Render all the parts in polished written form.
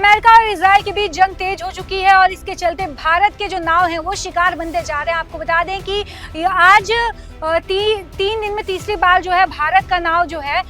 America और Israel के बीच जंग तेज हो चुकी है और इसके चलते भारत के जो नाव हैं वो शिकार बनते जा रहे हैं। आपको बता दें कि आज तीन दिन में तीसरी बार जो है भारत का नाव जो है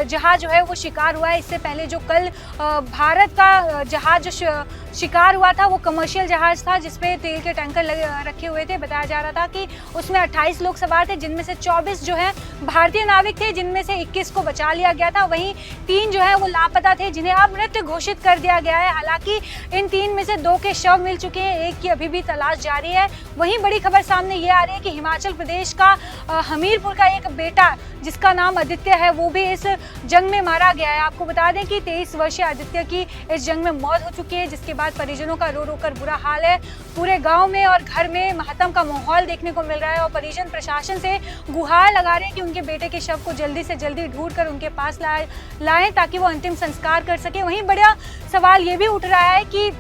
जहाज जो है वो शिकार हुआ है। इससे पहले जो कल भारत का जहाज जो शिकार हुआ था वो कमर्शियल जहाज था जिसपे तेल के टैंकर रखे हुए थे। बताया जा रहा था कि उसमें 28 लोग सवार थे, जिनमें से 24 जो है भारतीय नाविक थे, जिनमें से 21 को बचा लिया गया था। वहीं 3 जो है वो लापता थे, जिन्हें अब मृत घोषित कर दिया गया है। हालांकि इन 3 में से 2 के शव मिल चुके हैं, एक की अभी भी तलाश जारी है। वहीं बड़ी खबर सामने ये आ रही है कि हिमाचल प्रदेश का हमीरपुर का एक बेटा जिसका नाम आदित्य है वो भी इस जंग में मारा गया है। आपको बता दें कि 23 वर्षीय आदित्य की इस जंग में मौत हो चुकी है, जिसके बाद परिजनों का रो रो कर बुरा हाल है। पूरे गांव में और घर में मातम का माहौल देखने को मिल रहा है और परिजन प्रशासन से गुहार लगा रहे हैं कि उनके बेटे के शव को जल्दी से जल्दी ढूंढ कर उनके पास लाएं ताकि वो अंतिम संस्कार कर सके। वहीं बड़ा सवाल ये भी उठ रहा है कि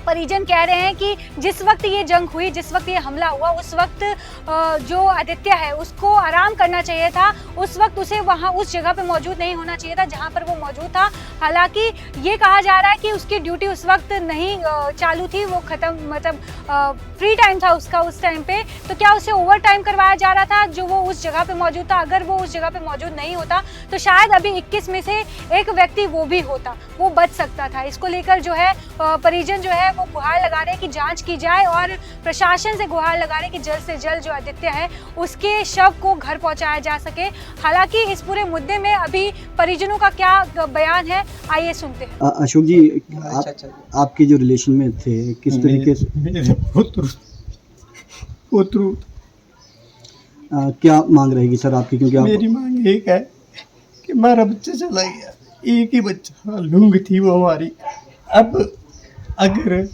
परिजन कह रहे हैं कि जिस वक्त ये जंग हुई, जिस वक्त ये हमला हुआ, उस वक्त जो आदित्य है उसको आराम करना चाहिए था। उस वक्त उसे वहाँ उस जगह पे मौजूद नहीं होना चाहिए था जहाँ पर वो मौजूद था। हालांकि ये कहा जा रहा है कि उसकी ड्यूटी उस वक्त नहीं चालू थी, वो खत्म मतलब फ्री टाइम था उसका उस टाइम पे। तो क्या उसे ओवर टाइम करवाया जा रहा था जो वो उस जगह पे मौजूद था? अगर वो उस जगह पे मौजूद नहीं होता तो शायद अभी 21 में से एक व्यक्ति वो भी होता, वो बच सकता था। इसको लेकर जो है परिजन जो है वो गुहार लगा रहे हैं कि जांच की जाए और प्रशासन से गुहार लगा रहे हैं कि जल्द से जल्द जो आदित्य है उसके शव को घर पहुंचाया जा सके। हालांकि इस पूरे मुद्दे में अभी परिजनों का क्या बयान है, आइए सुनते हैं। अशोक जी, आपके जो रिलेशन में थे किस तरीके से मेरे पुत्र क्या मांग रहेगी सर आपकी? क्योंकि आप मेरी मांग एक है कि हमारा बच्चा चला गया, एक ही बच्चा लूंग थी वो हमारी। अब अगर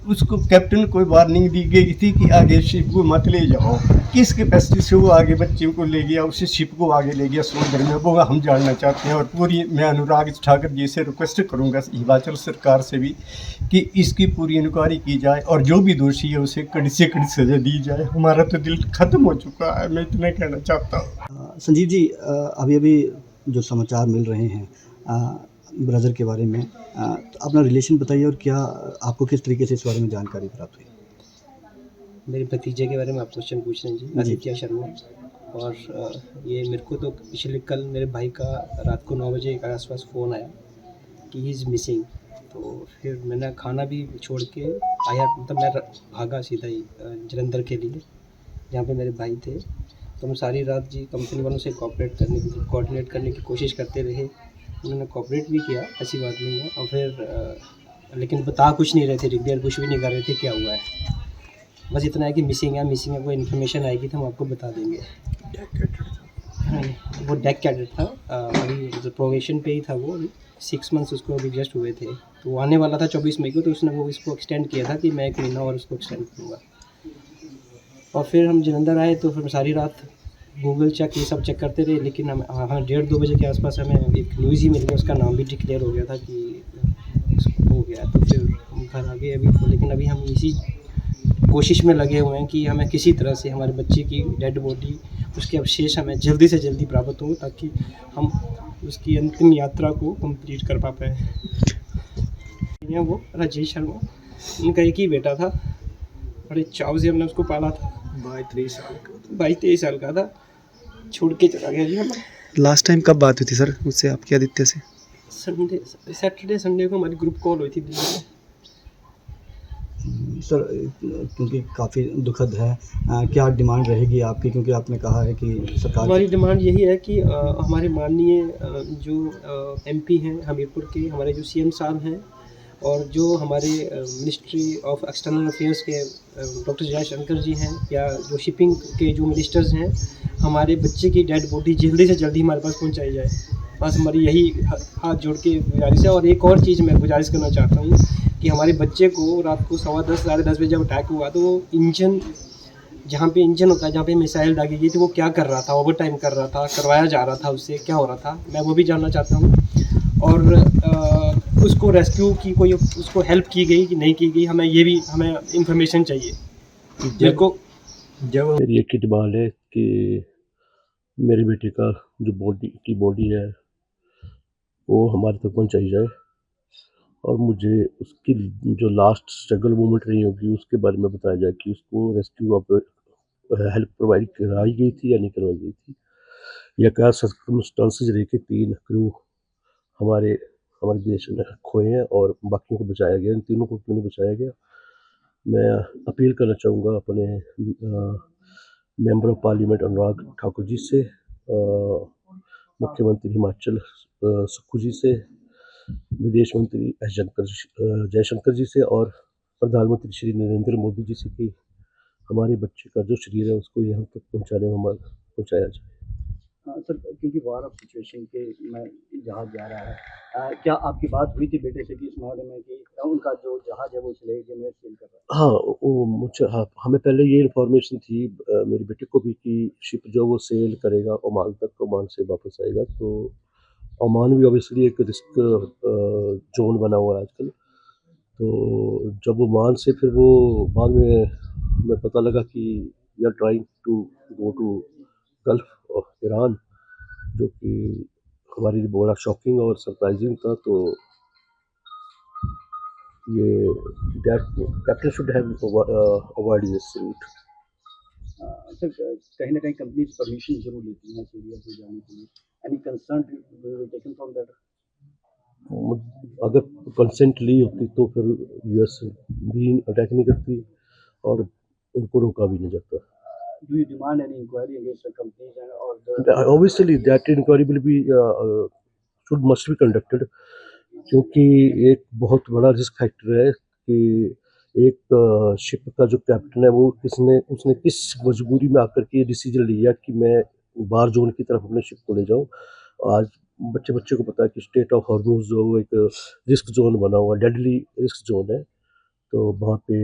उसको कैप्टन कोई वार्निंग दी गई थी कि आगे शिप को मत ले जाओ, किस कैपेसिटी से वो आगे बच्चे को ले गया, उसी शिप को आगे ले गया समुद्र में, वो हम जानना चाहते हैं। और पूरी मैं अनुराग ठाकुर जी से रिक्वेस्ट करूंगा हिमाचल सरकार से भी कि इसकी पूरी इंक्वायरी की जाए और जो भी दोषी है उसे कड़ी से कड़ी सजा दी जाए। हमारा तो दिल खत्म हो चुका है, मैं इतना कहना चाहता हूँ। संजीव जी, अभी अभी जो समाचार मिल रहे हैं ब्रदर के बारे में, तो अपना रिलेशन बताइए और क्या आपको किस तरीके से इस बारे में जानकारी प्राप्त हुई? मेरे भतीजे के बारे में आप क्वेश्चन पूछ रहे हैं जी, आदित्य शर्मा। और ये मेरे को तो पिछले कल मेरे भाई का रात को 9 बजे के आसपास फ़ोन आया कि ही इज़ मिसिंग। तो फिर मैंने खाना भी छोड़ के आया, मतलब मैं भागा सीधा ही जलंधर के लिए जहाँ पे मेरे भाई थे। तो हम सारी रात जी कंपनी वालों से कोऑर्डिनेट करने की कोशिश करते रहे। उन्होंने कोऑपरेट भी किया, ऐसी बात नहीं है। और फिर लेकिन बता कुछ नहीं रहे थे, डिक्लेयर कुछ भी नहीं कर रहे थे क्या हुआ है। बस इतना है कि मिसिंग है, कोई इन्फॉर्मेशन आएगी तो हम आपको बता देंगे। वो डेक कैडेट था, अभी प्रोवेशन पे ही था वो, 6 मंथ्स उसको अभी जस्ट हुए थे। तो वो आने वाला था 24 मई को, तो उसने वो इसको एक्सटेंड किया था कि मैं 1 महीना और उसको एक्सटेंड करूँगा। और फिर हम जलंधर आए तो फिर सारी रात गूगल चेक ये सब चेक करते रहे, लेकिन हम 1:30-2 बजे के आसपास हमें एक न्यूज़ ही मिल गया, उसका नाम भी डिक्लेयर हो गया था कि हो गया। तो फिर हम घर आ गए अभी तो, लेकिन अभी हम इसी कोशिश में लगे हुए हैं कि हमें किसी तरह से हमारे बच्चे की डेड बॉडी, उसके अवशेष हमें जल्दी से जल्दी प्राप्त हो ताकि हम उसकी अंतिम यात्रा को कंप्लीट कर पा पाएँ। वो राजेश शर्मा, उनका एक ही बेटा था, बड़े चाव से हमने उसको पाला था। 22-23 साल का था, छोड़ के चला गया जी हमें। लास्ट टाइम कब बात हुई थी सर उससे आपकी, आदित्य से? सैटरडे संडे को हमारी ग्रुप कॉल हुई थी दिल्ली में। सर, क्योंकि काफ़ी दुखद है, क्या डिमांड रहेगी आपकी? क्योंकि आपने कहा है कि सरकार हमारी डिमांड यही है कि हमारे माननीय जो MP हैं हमीरपुर के, हमारे जो CM साहब हैं और जो हमारे मिनिस्ट्री ऑफ एक्सटर्नल अफेयर्स के डॉक्टर जयशंकर जी हैं, या जो शिपिंग के जो मिनिस्टर्स हैं, हमारे बच्चे की डेड बॉडी जल्दी से जल्दी हमारे पास पहुंचाई जाए। बस हमारी यही हाथ जोड़ के गुजारिश है। और एक और चीज़ मैं गुजारिश करना चाहता हूँ कि हमारे बच्चे को रात को 10:15 साढ़े 10 बजे जब अटैक हुआ तो वो इंजन, जहाँ पे इंजन होता है, जहाँ पे मिसाइल दागी गई थी, वो क्या कर रहा था? ओवर टाइम कर रहा था, करवाया जा रहा था, उससे क्या हो रहा था, मैं वो भी जानना चाहता हूँ। और उसको रेस्क्यू की कोई उसको हेल्प की गई कि नहीं की गई, हमें इंफॉर्मेशन चाहिए। मेरी एक ही डिमांड है कि मेरे बेटे का जो बॉडी है वो हमारे तक पहुंचाई जाए और मुझे उसकी जो लास्ट स्ट्रगल मोमेंट रही होगी उसके बारे में बताया जाए कि उसको रेस्क्यू हेल्प प्रोवाइड कराई गई थी या नहीं करवाई गई थी, या क्या सर्कमस्टांसेस रहे कि 3 क्रू हमारे हमारे देश में खोए हैं और बाकियों को बचाया गया, इन तीनों को क्यों नहीं बचाया गया। मैं अपील करना चाहूँगा अपने member of parliament Anurag Thakur ji से, मुख्यमंत्री हिमाचल सुक्खू जी से, विदेश मंत्री जयशंकर जी से और प्रधानमंत्री श्री नरेंद्र मोदी जी से कि हमारे बच्चे का जो शरीर है उसको यहाँ तक पहुँचाने में पहुँचाया जाए। सर, क्योंकि वार ऑफ सिचुएशन के में जहाज़ जा रहा है, क्या आपकी बात हुई थी बेटे से कि इस मामले में कि उनका जो जहाज़ है वो इसलिए में सेल कर रहा है? हाँ, हमें पहले ये इन्फॉर्मेशन थी मेरे बेटे को भी कि शिप जो वो सेल करेगा ओमान तक, ओमान से वापस आएगा। तो ओमान भी ऑब्वियसली एक रिस्क जोन बना हुआ है आजकल। तो जब ओमान से फिर वो बाद में हमें पता लगा कि we are trying to go to Gulf of Iran, जो कि हमारे लिए बड़ा शॉकिंग और सरप्राइजिंग था। तो ये captain should have avoided this route. Sir, कहीं ना कहीं कंपनीज परमिशन जरूर लेती हैं सीरिया से जाने के लिए। Any concern taken from that? अगर कंसेंट ली होती तो फिर यूएस भी अटैक नहीं करती और उनको रोका भी नहीं जाता। Do you demand any inquiry against the companies or the? Obviously, that inquiry will be must be conducted, क्योंकि एक बहुत बड़ा रिस्क फैक्टर है कि एक शिप का जो कैप्टन है वो उसने किस मजबूरी में आकर के ये डिसीजन लिया कि मैं बार जोन की तरफ अपने शिप को ले जाऊं। आज बच्चे को पता है कि स्टेट ऑफ हॉर्मुज जो एक रिस्क जोन बना हुआ, डेडली रिस्क जोन है। तो वहाँ पे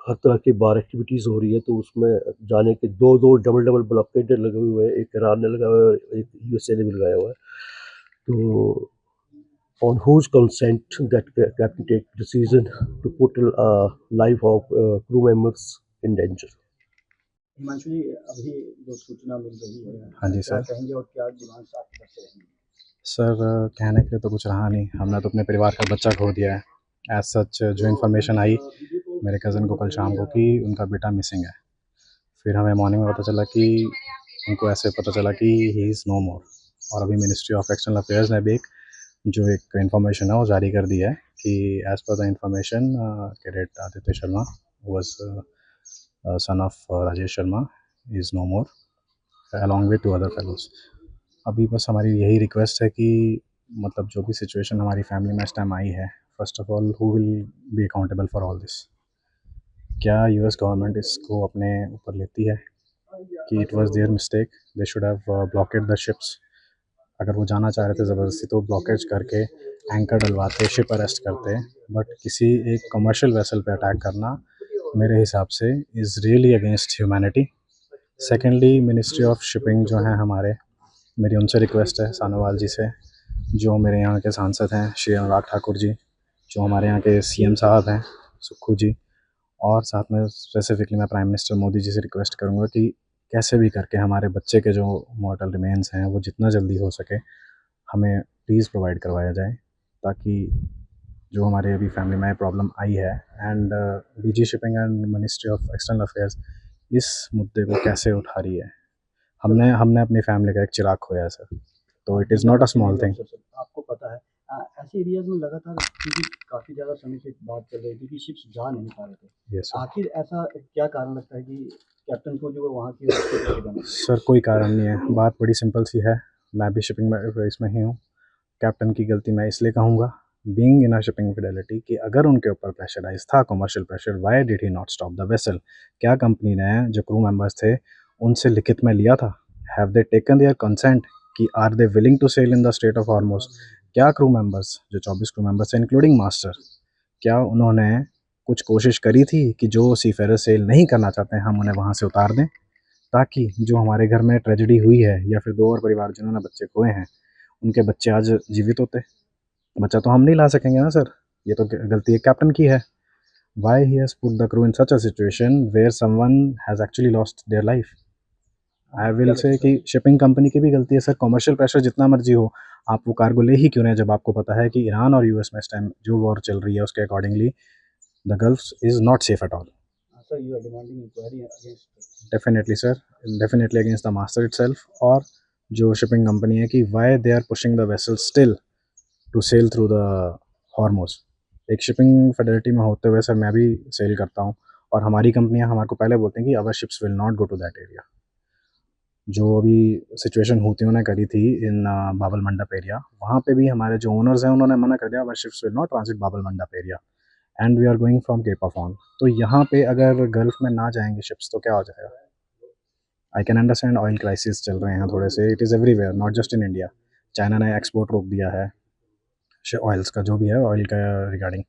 हर तरह की बार एक्टिविटीज़ हो रही है, तो उसमें जाने के दो डबल ब्लॉकेड लगे हुए हैं, एक ईरान ने लगाया हुआ है, एक यूएसए ने भी लगाया हुआ है। तो on whose consent that captain take decision to put life of crew members in danger? Himanshu जी, अभी जो सूचना मिल रही है, हाँ जी क्या सर। कहेंगे और क्या डिमांड्स आपकी तरफ से रहेंगी? सर, कहने के लिए तो कुछ रहा नहीं, हमने तो अपने परिवार का बच्चा खो दिया है। एज सच जो इन्फॉर्मेशन आई मेरे कज़न को कल शाम को कि उनका बेटा मिसिंग है, फिर हमें मॉर्निंग में पता चला कि उनको ऐसे पता चला कि ही इज़ नो मोर। और अभी मिनिस्ट्री ऑफ एक्सटर्नल अफेयर्स ने भी एक इन्फॉर्मेशन है वो जारी कर दी है कि as per the information cadet Aditya Sharma was son of Rajesh Sharma is no more along with 2 other fellows. अभी बस हमारी यही रिक्वेस्ट है कि मतलब जो भी सिचुएशन हमारी फैमिली में इस टाइम आई है, first of all who will be accountable for all this? क्या यूएस गवर्नमेंट इसको अपने ऊपर लेती है कि it was their mistake, they should have blockade the ships? अगर वो जाना चाह रहे थे ज़बरदस्ती तो ब्लॉकेज करके एंकर डलवाते, शिप अरेस्ट करते, बट किसी एक कमर्शियल वेसल पे अटैक करना मेरे हिसाब से is really against humanity. Secondly, ministry of shipping जो है हमारे, मेरी उनसे रिक्वेस्ट है सानोवाल जी से, जो मेरे यहाँ के सांसद हैं श्री अनुराग ठाकुर जी, जो हमारे यहाँ के सीएम साहब हैं सुक्खू जी, और साथ में स्पेसिफिकली मैं प्राइम मिनिस्टर मोदी जी से रिक्वेस्ट करूँगा कि कैसे भी करके हमारे बच्चे के जो मॉर्टल रिमेन्स हैं वो जितना जल्दी हो सके हमें प्लीज़ प्रोवाइड करवाया जाए, ताकि जो हमारे अभी फैमिली में प्रॉब्लम आई है। And DG shipping and ministry of external affairs इस मुद्दे को कैसे उठा रही है? हमने अपनी फैमिली का एक चिराग खोया है सर, तो it is not a small thing. आपको पता है, ऐसे एरियाज में लगातार क्योंकि काफ़ी ज़्यादा समय से बात चल रही थी कि शिप्स जा नहीं पा रहे थे। Yes sir. आखिर ऐसा क्या कारण लगता है कि कैप्टन को जो है वहाँ की सर कोई कारण नहीं है, बात बड़ी सिंपल सी है। मैं भी शिपिंग में इसमें ही हूँ। कैप्टन की गलती मैं इसलिए कहूँगा, being in a shipping Fidelity, कि अगर उनके ऊपर प्रेशराइज था commercial pressure, why did he not stop the vessel? क्या कंपनी ने जो क्रू मेंबर्स थे उनसे लिखित में लिया था? Have they taken their consent कि are they willing to sail in the state of Hormuz? क्या क्रू मेंबर्स, जो 24 क्रू मेंबर्स हैं इंक्लूडिंग मास्टर, क्या उन्होंने कुछ कोशिश करी थी कि जो सीफेरर सेल नहीं करना चाहते हैं हम उन्हें वहाँ से उतार दें, ताकि जो हमारे घर में ट्रेजेडी हुई है या फिर 2 और परिवार जिन्होंने बच्चे खोए हैं उनके बच्चे आज जीवित होते? बच्चा तो हम नहीं ला सकेंगे ना सर, ये तो गलती एक कैप्टन की है। Why he has put the crew in such a situation where someone has actually lost their life? I will say कि शिपिंग कंपनी की भी गलती है सर। कमर्शियल प्रेशर जितना मर्जी हो, आप वो कार्गो ले ही क्यों रहे हैं जब आपको पता है कि ईरान और यूएस में इस टाइम जो वॉर चल रही है उसके accordingly the Gulf is not safe at all. Sir you are demanding inquiry against definitely sir, definitely against the master itself और जो शिपिंग कंपनी है कि why they are pushing the vessel still to sail through the Hormuz. एक shipping fraternity में होते हुए sir मैं भी सेल करता हूँ और हमारी कंपनियाँ हमारे को पहले बोलती हैं कि our ships will not go to that area. जो अभी सिचुएशन हूतियों ने करी थी इन बाबल मंडप एरिया, वहाँ पे भी हमारे जो ओनर्स हैं उन्होंने मना कर दिया, our ships will not transit Bab el Mandeb area and we are going from Cape of Horn. तो यहाँ पे अगर गल्फ में ना जाएंगे शिप्स तो क्या हो जाएगा। I can understand oil crisis चल रहे हैं थोड़े से, it is everywhere not just in India. China ने एक्सपोर्ट रोक दिया है ऑयल्स का, जो भी है ऑयल का रिगार्डिंग,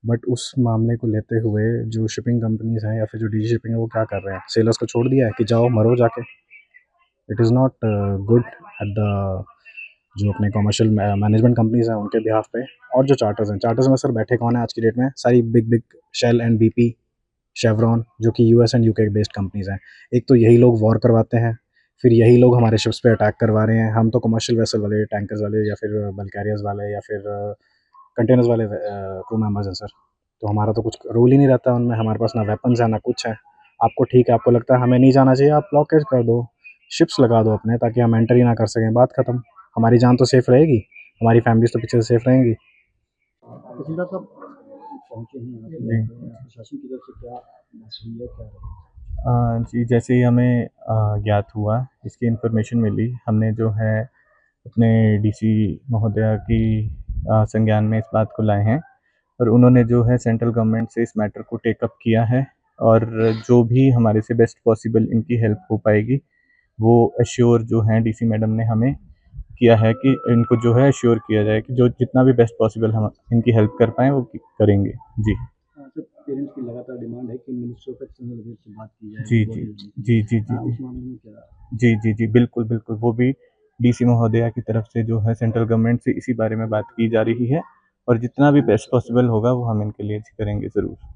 बट उस मामले को लेते हुए जो शिपिंग कंपनीज हैं या फिर जो डी शिपिंग है वो क्या कर रहे हैं, सेलर्स को छोड़ दिया है कि जाओ मरो जाके। It is not good at the जो अपने कमर्शियल मैनेजमेंट कंपनीज हैं उनके बिहाफ पे। और जो चार्टर्स हैं, चार्टर्स में सर बैठे कौन है आज की डेट में, सारी big big Shell and BP Chevron जो कि US and UK based companies हैं। एक तो यही लोग वॉर करवाते हैं, फिर यही लोग हमारे शिप्स पे अटैक करवा रहे हैं। हम तो कमर्शियल वेसल वाले, टैंकर्स वाले या फिर बल्क कैरियर्स वाले या फिर कंटेनर्स वाले क्रू मेंबर्स हैं सर, तो हमारा तो कुछ रोल ही नहीं रहता उनमें। हमारे पास ना वेपन्स है ना कुछ है। आपको ठीक है, आपको लगता है हमें नहीं जाना चाहिए, आप ब्लॉकेज कर दो, शिप्स लगा दो अपने, ताकि हम एंटर ही ना कर सकें, बात ख़त्म। हमारी जान तो सेफ़ रहेगी, हमारी फैमिलीज तो पीछे से सेफ़ रहेंगी। तहसीलदार साहब पहुँचे हैं यहाँ पे, प्रशासन की तरफ से क्या मसूलियत क्या रही? जी, जैसे ही हमें ज्ञात हुआ, इसकी इन्फॉर्मेशन मिली, हमने जो है अपने डीसी महोदया की संज्ञान में इस बात को लाए हैं और उन्होंने जो है सेंट्रल गवर्नमेंट से इस मैटर को टेक अप किया है और जो भी हमारे से बेस्ट पॉसिबल इनकी हेल्प हो पाएगी वो एश्योर जो हैं डीसी मैडम ने हमें किया है कि इनको जो है एश्योर किया जाए कि जो जितना भी बेस्ट पॉसिबल हम इनकी हेल्प कर पाएँ वो करेंगे। जी। सर पेरेंट्स की लगातार डिमांड है कि मिनिस्टर ऑफ एक्सटर्नल अफेयर्स से बात की जाए। जी, जी। जी, जी, जी, उस जी। मामले में क्या? जी, जी, जी। बिल्कुल, बिल्कुल। वो भी डीसी महोदया की तरफ से जो है सेंट्रल गवर्नमेंट से इसी बारे में बात की जा रही है और जितना भी बेस्ट पॉसिबल होगा वो हम इनके लिए करेंगे ज़रूर।